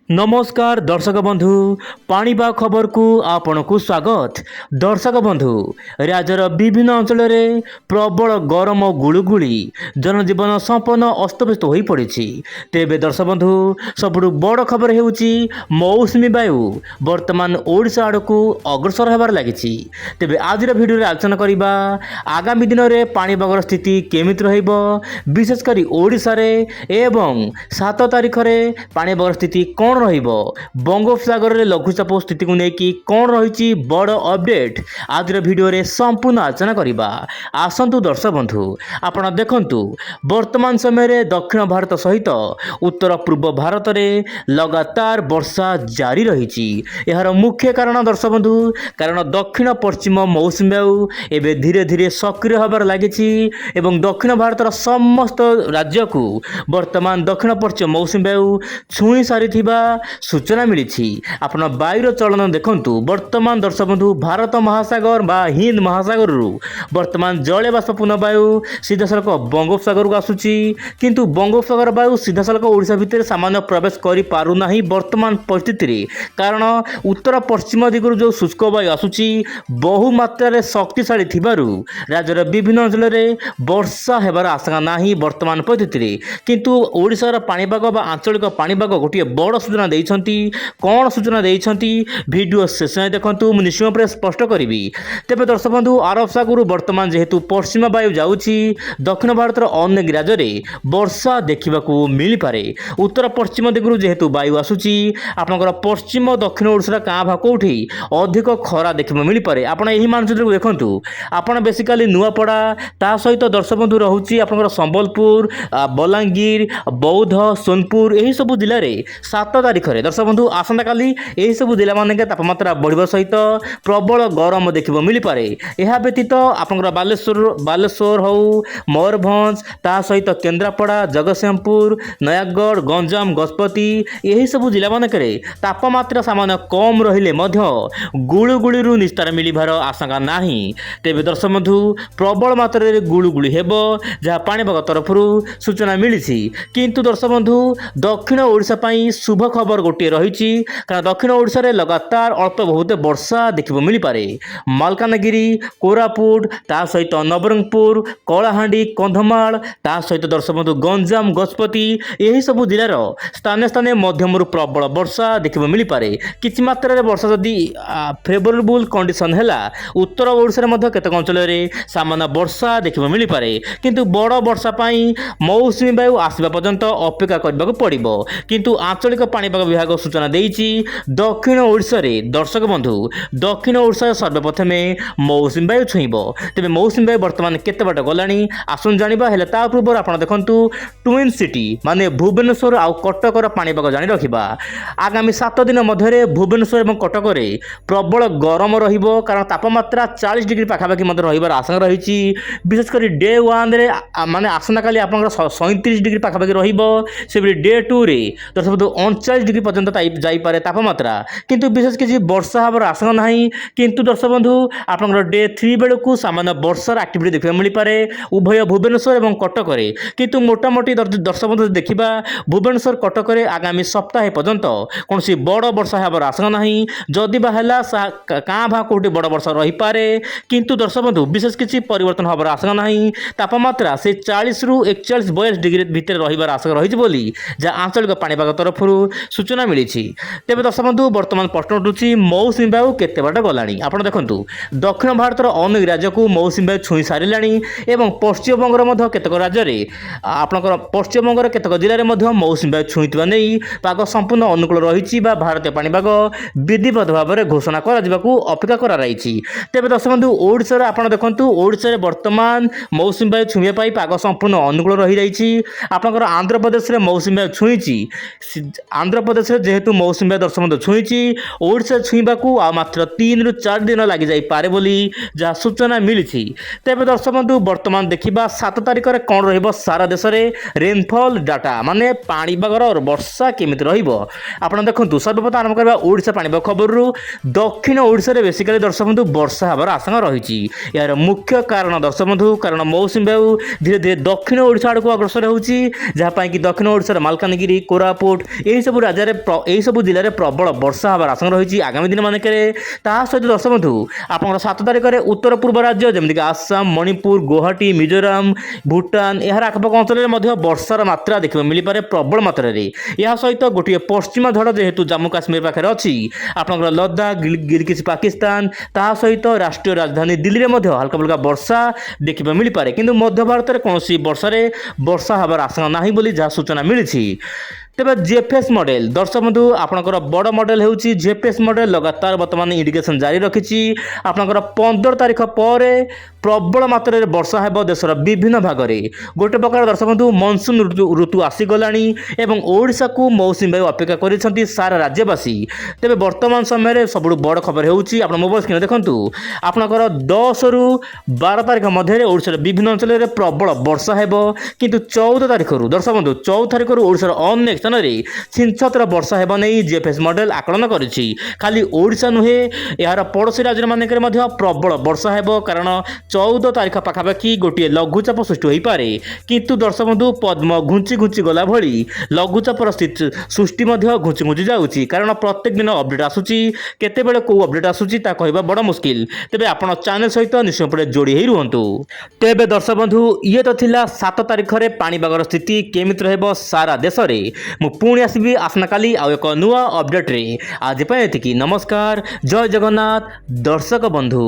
नमस्कार दर्शक बंधु पाणीपाग खबर को आपण को स्वागत। दर्शक बंधु राज्यर विभिन्न अंचल में प्रबल गरम गुलुगुली जनजीवन संपूर्ण अस्तव्यस्त हो पड़ी। तेरे दर्शक बंधु सबुठ बड़ खबर होउची मौसुमी वायु वर्तमान ओडिशा आड़ को अग्रसर होबार लगी। तेरे आज भिडियो आलोचना करबा आगामी दिन में पाणीपागर स्थिति केमिति रहिबो, विशेषकर ओडिशा रे एवं 7 तारिख में पाणीपागर स्थिति कौन रहिबो, बंगोपसागर रे लघुचाप स्थिति को लेकिन कौन रही बड़ अपडेट आज भिडियो रे संपूर्ण आलोचना करबा। आसंतु दर्शक बंधु आपण देखंतु वर्तमान समय रे दक्षिण भारत सहित उत्तर पूर्व भारत रे लगातार वर्षा जारी रही। यार मुख्य कारण दर्शक बंधु कारण दक्षिण पश्चिम मौसुमी वायु एवं धीरे धीरे सक्रिय होबार लगी एवं दक्षिण भारत समस्त राज्य को वर्तमान दक्षिण पश्चिम मौसुमी वायु छुई सारी सूचना मिली। आपण वायुर चलन देखंतु वर्तमान दर्शक बंधु भारत महासागर बा हिंद महासागर वर्तमान जलीय बाष्पूर्ण वायु सीधा सड़क बंगोपसागर को आसूची, किंतु बंगोपसागर वायु सीधा सड़क ओडिशा भितर सामान्य प्रवेश कर पारु नाही वर्तमान परिस्थिति कारण उत्तर पश्चिम दिगरु जो शुष्क वायु आसूची बहु मात्रा रे शक्तिशाली थिबारु राज्यर विभिन्न अंचल में वर्षा हेबार आशंका नाही वर्तमान परिस्थिति। किंतु ओडिशार पाणीपाग बा आंचलिक पाणीपाग गोटे बड़ सूचना देइछंती। कौन सूचना देइछंती वीडियो शेष में देखंतु मु निश्चय पर स्पष्ट करिवि। तेबे दर्शक बंधु अरब सागर वर्तमान जेहेतु पश्चिम वायु जाउची दक्षिण भारतर अनेक राज्य में वर्षा देखा मिल पारे। उत्तर पश्चिम दिगरु जेहेतु वायु आसूची आपनकर पश्चिम दक्षिण ओडिशा काँ भा कोठी अधिक खरा देखा मिल पारे। आपण एही मानचित्र को देखंतु आपण बेसिकली नुआपड़ा ता सहित दर्शक बंधु रहउची आपनकर संबलपुर, बलांगीर, बौद्ध, सोनपुर यही सब जिले में 7 तारिख में दर्शक बंधु आसंता काली यही सब जिला मान तापमात्रा बढ़िया सहित प्रबल गरम देखा मिल पारे। यह व्यतीत आपंकर बालेश्वर हो मयूरभंज ता सहित केन्द्रापड़ा, जगतसिंहपुर, नयागढ़, गंजाम, गजपति यही सब जिला मानक तापमात्रा सामान्य कम रहिले गुळुगुळी निस्तार मिलबार आशंका नाही। तेबे दर्शक बंधु प्रबल मात्रा रे गुळुगुळी हेबो जहाँ पाणीपाग तरफ सूचना मिली। किंतु दर्शक बंधु दक्षिण ओडिशा पई शुभ खबर गोटे रही कारण दक्षिण ओडिशा रे लगातार अल्प बहुत वर्षा देखा मिल पारे। मालकानगिरी, कोरापुट ता सहित नवरंगपुर, कलाहांडी, कंधमाल ता सहित दर्शक बंधु गंजाम, गजपति यही सब जिलार स्थानीय स्थानीय मध्यम प्रबल वर्षा देखा मिल पारे। किछि मात्रा रे वर्षा जदि फेवरेबल कंडीशन हैला उत्तर ओडिशा रे मध्य केतक अंचल रे सामान्य वर्षा देखा मिल पारे। किंतु बड़ वर्षा पई मौसुमी वायु आसवा पर्यंत अपेक्षा करबाक पड़िबो। किंतु आंचलिक पाणीपाग विभाग सूचना देइछि दक्षिण ओडिशा रे दर्शक बंधु दक्षिण ओडिशा सर्वप्रथम मौसुमी वायु छुईबो। तेबे मौसुमी वायु वर्तमान केते बाट गलानी आसुन जानिबा हेले ता पूर्व आपण देखंतु ट्विन सिटी माने भुवनेश्वर आ कटकर पाणीपाग जानि रखिबा। आगामी 7 दिन मध्य भुवनेश्वर और कटक रे प्रबल गरम रहिबो कारण तापमात्रा 40 डिग्री पाखापाखि मध्य रहिबार आशंका रहिछि। विशेषकर डे 1 रे माने आसंता काली आपनकर 37 डिग्री पाखापाखि रहिबो। से डे 2 रे दर्शक बंधु 39 डिग्री पर्यंत जाई पारे तापमात्रा। किंतु विशेष किसी वर्षा हबार आशंका नाही। किंतु दर्शक बंधु आपनकर डे 3 बेलू सामान्य वर्षार एक्टिविटी देखा मिल पारे उभय भुवनेश्वर और कटक रे। किंतु मोटामोटी दर्शक बंधु देखिबा भुवनेश्वर कटक रे आगामी सप्ताह पर्यंत कौन बड़ वर्षा हबार आशंका नाही। जदि बा हैला काँ भा कोटी बड़ वर्षा रही पारे। किंतु दर्शक बंधु विशेष किसी परिवर्तन हबार आशंका नाही। तापमात्रा से 40 रु 41-42 डिग्री भितर रहिबार आशंका रही बोली जहाँ आंचलिक पाणीपाग तरफ सूचना मिली। तेज दर्शक बंधु बर्तमान प्रश्न उठुची मौसुमी वायु केते बाट गलानी। आपण देखंतु दक्षिण भारतर अनेक राज्य को मौसुमी वायु छुई सारिलानी एवं पश्चिमबंगर मध्य केतक राज्य रे आपनकर पश्चिमबंगर केतक जिले में मौसुमी वायु छुईतबा नहीं पाग संपूर्ण अनुकूल रही भारतीय पाणीपाग विधिवत भाव में घोषणा करा अपेक्षा करा रही। तेज दर्शक बंधु ओडिशा आपण देखंतु ओडिशा रे वर्तमान मौसुमी वायु छुईबा पाई पाग संपूर्ण अनुकूल रही जाइछि। आपनकर आंध्र प्रदेश रे मौसुमी वायु छुईछि। आंध्र प्रदेश रे जेहेतु मौसुमी वायु दर्शक बंधु छुईछि ओडिशा छुईबा को आ मात्र 3 रु 4 दिन लगी जाई पारे बोली जहाँ सूचना मिली। तेज दर्शक बंधु वर्तमान देखिबा 7 तारिख रे कोन रहिबो सारा देश रे रेनफॉल डाटा माने पाणीपागर और वर्षा केमिति रहिबो। आपण देखंतु सर्वप्रथम आरंभ करबा ओडिशा पाणीपाग खबर रु दक्षिण ओडिशा रे बेसिकली दर्शक बंधु वर्षा हबार आशंका रही। यार मुख्य कारण दर्शक बंधु कारण मौसुमी वायु धीरे धीरे दक्षिण ओडिशा आड़ को अग्रसर होउची जहाँ कि दक्षिण ओडिशा मालकानगिरी, कोरापुट यही सब ସବୁ ରାଜ୍ୟରେ ଏହି ସବୁ ଜିଲ୍ଲାରେ ପ୍ରବଳ ବର୍ଷା ହେବାର ଆଶଙ୍କା ରହିଛି ଆଗାମୀ ଦିନମାନଙ୍କରେ। ତାହା ସହିତ ଦର୍ଶକ ବନ୍ଧୁ ଆପଣଙ୍କର 7 ତାରିଖରେ ଉତ୍ତର ପୂର୍ବ ରାଜ୍ୟ ଯେମିତିକି ଆସାମ, ମଣିପୁର, ଗୁଆହାଟୀ, ମିଜୋରାମ, ଭୁଟାନ ଏହାର ଆଖପାଖ ଅଞ୍ଚଳରେ ମଧ୍ୟ ବର୍ଷାର ମାତ୍ରା ଦେଖିବାକୁ ମିଳିପାରେ ପ୍ରବଳ ମାତ୍ରାରେ। ଏହା ସହିତ ଗୋଟିଏ ପଶ୍ଚିମା ଝଡ଼ ଯେହେତୁ ଜାମ୍ମୁ କାଶ୍ମୀର ପାଖରେ ଅଛି, ଆପଣଙ୍କର ଲଦାଖ, ଗିଲଗିତ ପାକିସ୍ତାନ ତାହା ସହିତ ରାଷ୍ଟ୍ରୀୟ ରାଜଧାନୀ ଦିଲ୍ଲୀରେ ମଧ୍ୟ ହାଲକା ଫୁଲକା ବର୍ଷା ଦେଖିବାକୁ ମିଳିପାରେ। କିନ୍ତୁ ମଧ୍ୟ ଭାରତରେ କୌଣସି ବର୍ଷା ହେବାର ଆଶଙ୍କା ନାହିଁ ବୋଲି ଯାହା ସୂଚନା ମିଳିଛି। ତେବେ ଜେଫେସ୍ ମଡେଲ ଦର୍ଶକ ବନ୍ଧୁ ଆପଣଙ୍କର ବଡ଼ ମଡେଲ ହେଉଛି ଜେଫେସ୍ ମଡେଲ ଲଗାତାର ବର୍ତ୍ତମାନ ଇଣ୍ଡିକେସନ୍ ଜାରି ରଖିଛି। ଆପଣଙ୍କର 15 ତାରିଖ ପରେ ପ୍ରବଳ ମାତ୍ରାରେ ବର୍ଷା ହେବ ଦେଶର ବିଭିନ୍ନ ଭାଗରେ। ଗୋଟେ ପ୍ରକାର ଦର୍ଶକ ବନ୍ଧୁ ମନସୁନ୍ ଋତୁ ଆସିଗଲାଣି ଏବଂ ଓଡ଼ିଶାକୁ ମୌସୁମୀ ବାୟୁ ଅପେକ୍ଷା କରିଛନ୍ତି ସାରା ରାଜ୍ୟବାସୀ। ତେବେ ବର୍ତ୍ତମାନ ସମୟରେ ସବୁଠୁ ବଡ଼ ଖବର ହେଉଛି ଆପଣ ମୋବାଇଲ ସ୍କ୍ରିନରେ ଦେଖନ୍ତୁ ଆପଣଙ୍କର 10ରୁ 12 ତାରିଖ ମଧ୍ୟରେ ଓଡ଼ିଶାର ବିଭିନ୍ନ ଅଞ୍ଚଳରେ ପ୍ରବଳ ବର୍ଷା ହେବ। କିନ୍ତୁ 14 ତାରିଖରୁ ଦର୍ଶକ ବନ୍ଧୁ 14 ତାରିଖରୁ ଓଡ଼ିଶାର ଅନେକ ସ୍ଥାନରେ ଛିଞ୍ଚତ୍ର ବର୍ଷା ହେବ ନେଇ ଜେଫେସ୍ ମଡେଲ ଆକଳନ କରିଛି। ଖାଲି ଓଡ଼ିଶା ନୁହେଁ ଏହାର ପଡ଼ୋଶୀ ରାଜ୍ୟମାନଙ୍କରେ ମଧ୍ୟ ପ୍ରବଳ ବର୍ଷା ହେବ କାରଣ 14 ତାରିଖ ପାଖାପାଖି ଗୋଟିଏ ଲଘୁଚାପ ସୃଷ୍ଟି ହୋଇପାରେ। କିନ୍ତୁ ଦର୍ଶକ ବନ୍ଧୁ ପଦ୍ମ ଘୁଞ୍ଚି ଗଲା ଭଳି ଲଘୁଚାପର ସୃଷ୍ଟି ମଧ୍ୟ ଘୁଞ୍ଚି ଯାଉଛି କାରଣ ପ୍ରତ୍ୟେକ ଦିନ ଅପଡେଟ୍ ଆସୁଛି। କେତେବେଳେ କେଉଁ ଅପଡେଟ୍ ଆସୁଛି ତା କହିବା ବଡ଼ ମୁସ୍କିଲ। ତେବେ ଆପଣ ଚ୍ୟାନେଲ ସହିତ ନିଶ୍ଚୟ ଉପରେ ଯୋଡ଼ି ହୋଇ ରୁହନ୍ତୁ। ତେବେ ଦର୍ଶକ ବନ୍ଧୁ ଇଏ ତ ଥିଲା 7 ତାରିଖରେ ପାଣିପାଗର ସ୍ଥିତି କେମିତି ରହିବ ସାରା ଦେଶରେ। ମୁଁ ପୁଣି ଆସିବି ଆସନ୍ତାକାଲି ଆଉ ଏକ ନୂଆ ଅପଡେଟ୍ରେ। ଆଜି ପାଇଁ ଏତିକି। ନମସ୍କାର, ଜୟ ଜଗନ୍ନାଥ ଦର୍ଶକ ବନ୍ଧୁ।